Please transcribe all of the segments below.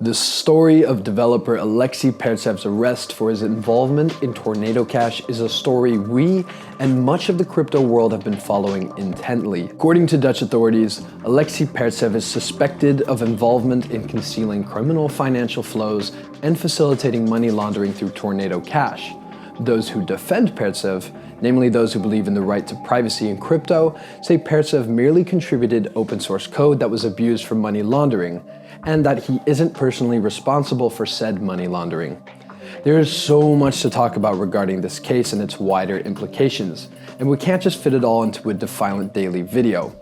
The story of developer Alexey Pertsev's arrest for his involvement in Tornado Cash is a story we and much of the crypto world have been following intently. According to Dutch authorities, Alexey Pertsev is suspected of involvement in concealing criminal financial flows and facilitating money laundering through Tornado Cash. Those who defend Pertsev, namely those who believe in the right to privacy in crypto, say Pertsev merely contributed open source code that was abused for money laundering, and that he isn't personally responsible for said money laundering. There is so much to talk about regarding this case and its wider implications, and we can't just fit it all into a Defiant Daily video.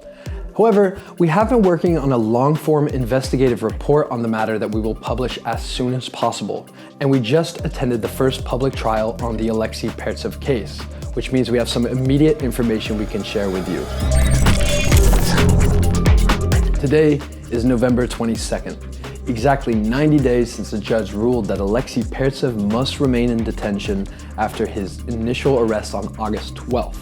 However, we have been working on a long-form investigative report on the matter that we will publish as soon as possible, and we just attended the first public trial on the Alexey Pertsev case, which means we have some immediate information we can share with you. Today is November 22nd, exactly 90 days since the judge ruled that Alexey Pertsev must remain in detention after his initial arrest on August 12th.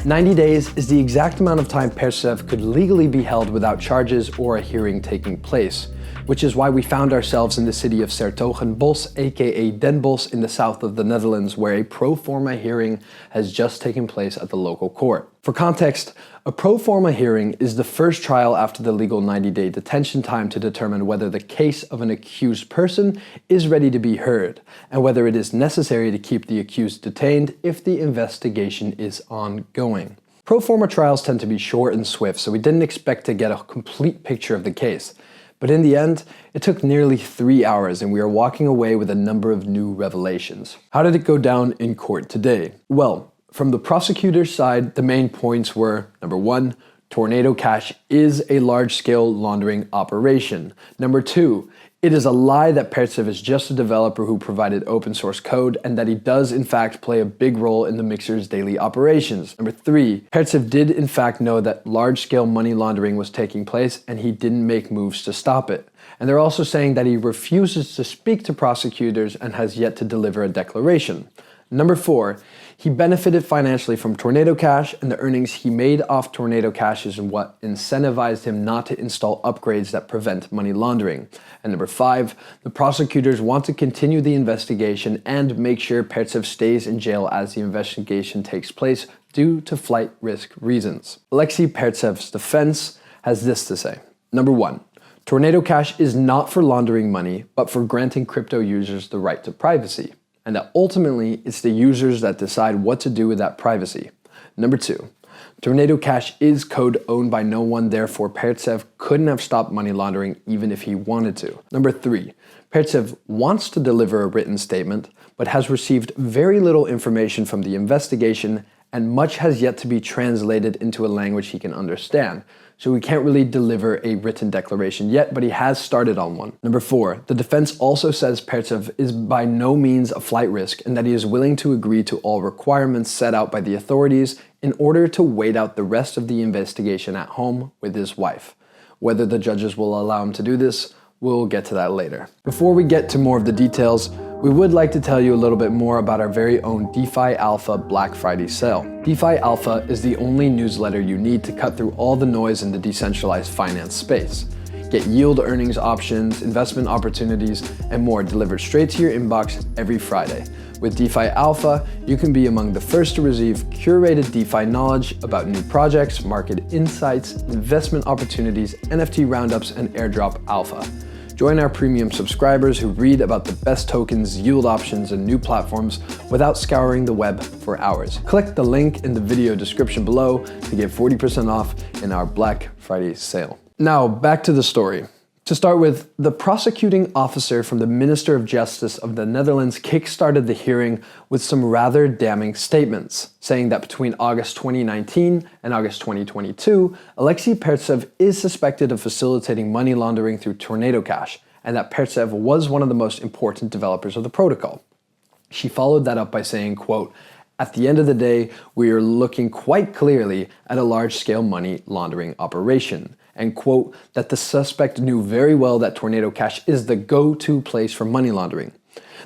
90 days is the exact amount of time Pertsev could legally be held without charges or a hearing taking place, which is why we found ourselves in the city of 's-Hertogenbosch, aka Den Bosch in the south of the Netherlands, where a pro forma hearing has just taken place at the local court. For context, a pro forma hearing is the first trial after the legal 90-day detention time to determine whether the case of an accused person is ready to be heard, and whether it is necessary to keep the accused detained if the investigation is ongoing. Pro forma trials tend to be short and swift, so we didn't expect to get a complete picture of the case. But in the end, it took nearly 3 hours and we are walking away with a number of new revelations. How did it go down in court today? Well, from the prosecutor's side, the main points were, number 1, Tornado Cash is a large-scale laundering operation. Number 2, it is a lie that Pertsev is just a developer who provided open source code and that he does in fact play a big role in the mixer's daily operations. Number 3, Pertsev did in fact know that large-scale money laundering was taking place and he didn't make moves to stop it. And they're also saying that he refuses to speak to prosecutors and has yet to deliver a declaration. Number 4, he benefited financially from Tornado Cash, and the earnings he made off Tornado Cash is what incentivized him not to install upgrades that prevent money laundering. And number 5, the prosecutors want to continue the investigation and make sure Pertsev stays in jail as the investigation takes place due to flight risk reasons. Alexey Pertsev's defense has this to say. Number 1, Tornado Cash is not for laundering money, but for granting crypto users the right to privacy, and that ultimately it's the users that decide what to do with that privacy. Number 2, Tornado Cash is code owned by no one, therefore Pertsev couldn't have stopped money laundering even if he wanted to. Number 3, Pertsev wants to deliver a written statement, but has received very little information from the investigation and much has yet to be translated into a language he can understand. So he can't really deliver a written declaration yet, but he has started on one. Number 4, the defense also says Pertsev is by no means a flight risk and that he is willing to agree to all requirements set out by the authorities in order to wait out the rest of the investigation at home with his wife. Whether the judges will allow him to do this, we'll get to that later. Before we get to more of the details, we would like to tell you a little bit more about our very own DeFi Alpha Black Friday sale. DeFi Alpha is the only newsletter you need to cut through all the noise in the decentralized finance space. Get yield earnings options, investment opportunities, and more delivered straight to your inbox every Friday. With DeFi Alpha, you can be among the first to receive curated DeFi knowledge about new projects, market insights, investment opportunities, NFT roundups, and airdrop alpha. Join our premium subscribers who read about the best tokens, yield options, and new platforms without scouring the web for hours. Click the link in the video description below to get 40% off in our Black Friday sale. Now, back to the story. To start with, the prosecuting officer from the Minister of Justice of the Netherlands kickstarted the hearing with some rather damning statements, saying that between August 2019 and August 2022, Alexey Pertsev is suspected of facilitating money laundering through Tornado Cash, and that Pertsev was one of the most important developers of the protocol. She followed that up by saying, quote, "At the end of the day, we are looking quite clearly at a large-scale money laundering operation," and quote, that the suspect knew very well that Tornado Cash is the go-to place for money laundering.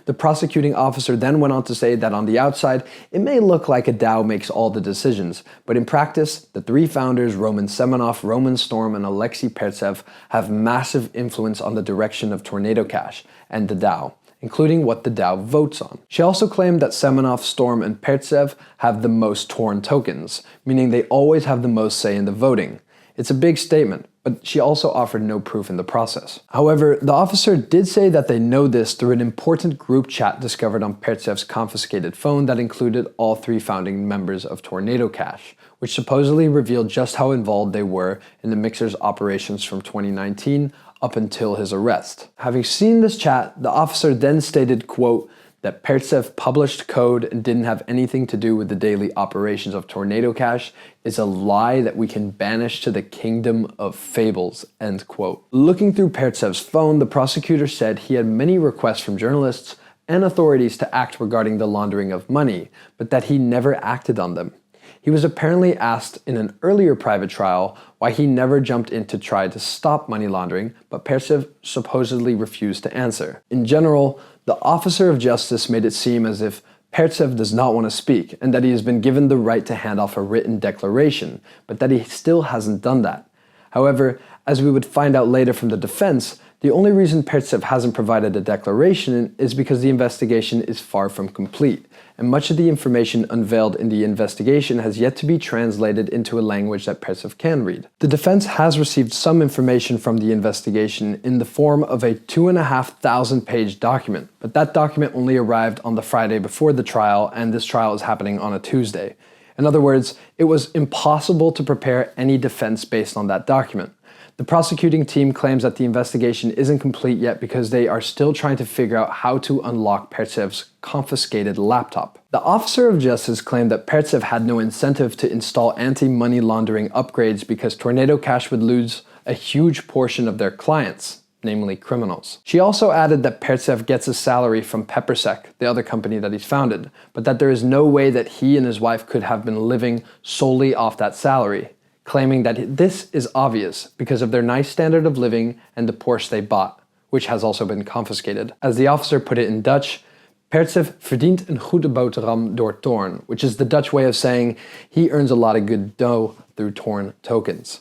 The prosecuting officer then went on to say that on the outside, it may look like a DAO makes all the decisions, but in practice, the three founders, Roman Semenov, Roman Storm, and Alexey Pertsev, have massive influence on the direction of Tornado Cash and the DAO, including what the DAO votes on. She also claimed that Semenov, Storm, and Pertsev have the most torn tokens, meaning they always have the most say in the voting. It's a big statement, but she also offered no proof in the process. However, the officer did say that they know this through an important group chat discovered on Pertsev's confiscated phone that included all three founding members of Tornado Cash, which supposedly revealed just how involved they were in the mixer's operations from 2019 up until his arrest. Having seen this chat, the officer then stated, quote, that Pertsev published code and didn't have anything to do with the daily operations of Tornado Cash is a lie that we can banish to the kingdom of fables, end quote. Looking through Pertsev's phone, the prosecutor said he had many requests from journalists and authorities to act regarding the laundering of money, but that he never acted on them. He was apparently asked in an earlier private trial why he never jumped in to try to stop money laundering, but Pertsev supposedly refused to answer. In general, the officer of justice made it seem as if Pertsev does not want to speak and that he has been given the right to hand off a written declaration, but that he still hasn't done that. However, as we would find out later from the defense, the only reason Pertsev hasn't provided a declaration is because the investigation is far from complete, and much of the information unveiled in the investigation has yet to be translated into a language that Pertsev can read. The defense has received some information from the investigation in the form of a 2,500-page document, but that document only arrived on the Friday before the trial, and this trial is happening on a Tuesday. In other words, it was impossible to prepare any defense based on that document. The prosecuting team claims that the investigation isn't complete yet because they are still trying to figure out how to unlock Pertsev's confiscated laptop. The officer of justice claimed that Pertsev had no incentive to install anti-money laundering upgrades because Tornado Cash would lose a huge portion of their clients, namely criminals. She also added that Pertsev gets a salary from Peppersec, the other company that he's founded, but that there is no way that he and his wife could have been living solely off that salary, claiming that this is obvious because of their nice standard of living and the Porsche they bought, which has also been confiscated. As the officer put it in Dutch, Pertsev verdient een goede boterham door torn, which is the Dutch way of saying he earns a lot of good dough through torn tokens.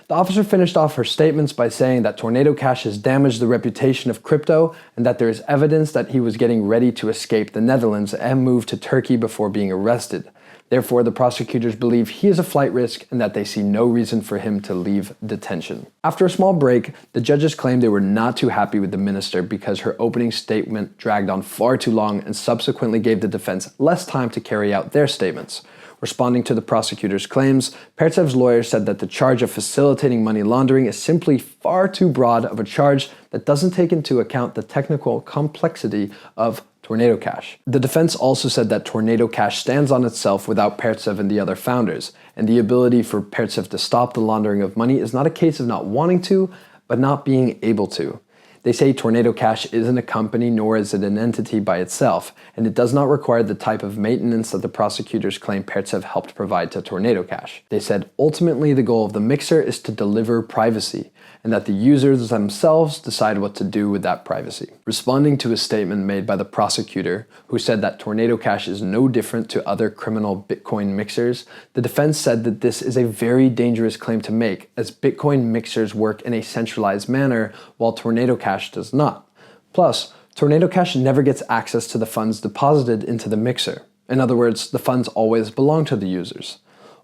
The officer finished off her statements by saying that Tornado Cash has damaged the reputation of crypto and that there is evidence that he was getting ready to escape the Netherlands and move to Turkey before being arrested. Therefore, the prosecutors believe he is a flight risk and that they see no reason for him to leave detention. After a small break, the judges claimed they were not too happy with the minister because her opening statement dragged on far too long and subsequently gave the defense less time to carry out their statements. Responding to the prosecutor's claims, Pertsev's lawyer said that the charge of facilitating money laundering is simply far too broad of a charge that doesn't take into account the technical complexity of Tornado Cash. The defense also said that Tornado Cash stands on itself without Pertsev and the other founders, and the ability for Pertsev to stop the laundering of money is not a case of not wanting to, but not being able to. They say Tornado Cash isn't a company nor is it an entity by itself, and it does not require the type of maintenance that the prosecutors claim Pertsev helped provide to Tornado Cash. They said ultimately the goal of the mixer is to deliver privacy, and that the users themselves decide what to do with that privacy. Responding to a statement made by the prosecutor, who said that Tornado Cash is no different to other criminal Bitcoin mixers, the defense said that this is a very dangerous claim to make, as Bitcoin mixers work in a centralized manner while Tornado Cash does not. Plus, Tornado Cash never gets access to the funds deposited into the mixer. In other words, the funds always belong to the users.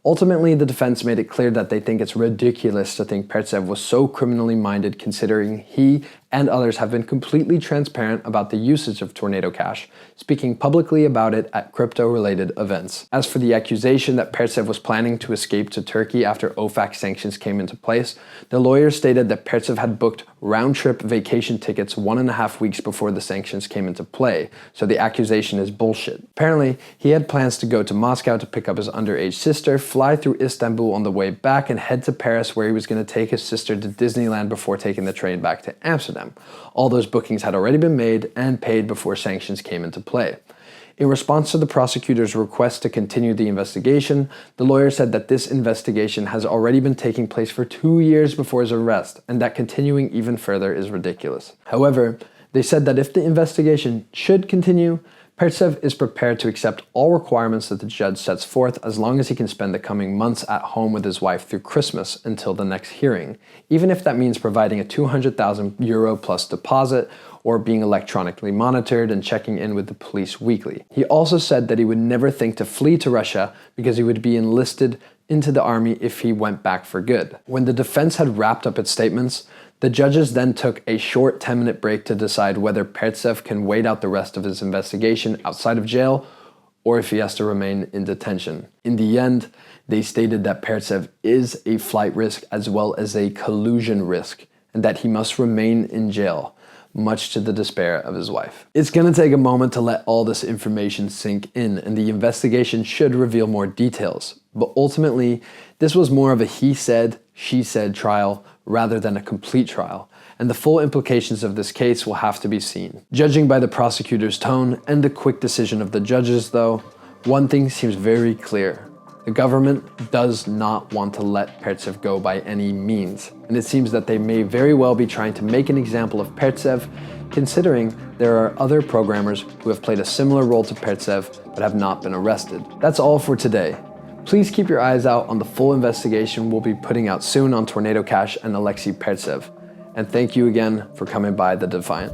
Ultimately, the defense made it clear that they think it's ridiculous to think Pertsev was so criminally minded considering he and others have been completely transparent about the usage of Tornado Cash, speaking publicly about it at crypto-related events. As for the accusation that Pertsev was planning to escape to Turkey after OFAC sanctions came into place, the lawyer stated that Pertsev had booked round-trip vacation tickets 1.5 weeks before the sanctions came into play, so the accusation is bullshit. Apparently, he had plans to go to Moscow to pick up his underage sister, fly through Istanbul on the way back, and head to Paris where he was going to take his sister to Disneyland before taking the train back to Amsterdam. All those bookings had already been made and paid before sanctions came into play. In response to the prosecutor's request to continue the investigation, the lawyer said that this investigation has already been taking place for 2 years before his arrest, and that continuing even further is ridiculous. However, They said that if the investigation should continue, Pertsev is prepared to accept all requirements that the judge sets forth as long as he can spend the coming months at home with his wife through Christmas until the next hearing, even if that means providing a €200,000 plus deposit or being electronically monitored and checking in with the police weekly. He also said that he would never think to flee to Russia because he would be enlisted into the army if he went back for good. When the defense had wrapped up its statements, the judges then took a short 10-minute break to decide whether Pertsev can wait out the rest of his investigation outside of jail or if he has to remain in detention. In the end, they stated that Pertsev is a flight risk as well as a collusion risk and that he must remain in jail, much to the despair of his wife. It's gonna take a moment to let all this information sink in, and the investigation should reveal more details. But ultimately, this was more of a he said, she said trial rather than a complete trial, and the full implications of this case will have to be seen. Judging by the prosecutor's tone and the quick decision of the judges though, one thing seems very clear. The government does not want to let Pertsev go by any means, and it seems that they may very well be trying to make an example of Pertsev, considering there are other programmers who have played a similar role to Pertsev but have not been arrested. That's all for today. Please keep your eyes out on the full investigation we'll be putting out soon on Tornado Cash and Alexey Pertsev. And thank you again for coming by The Defiant.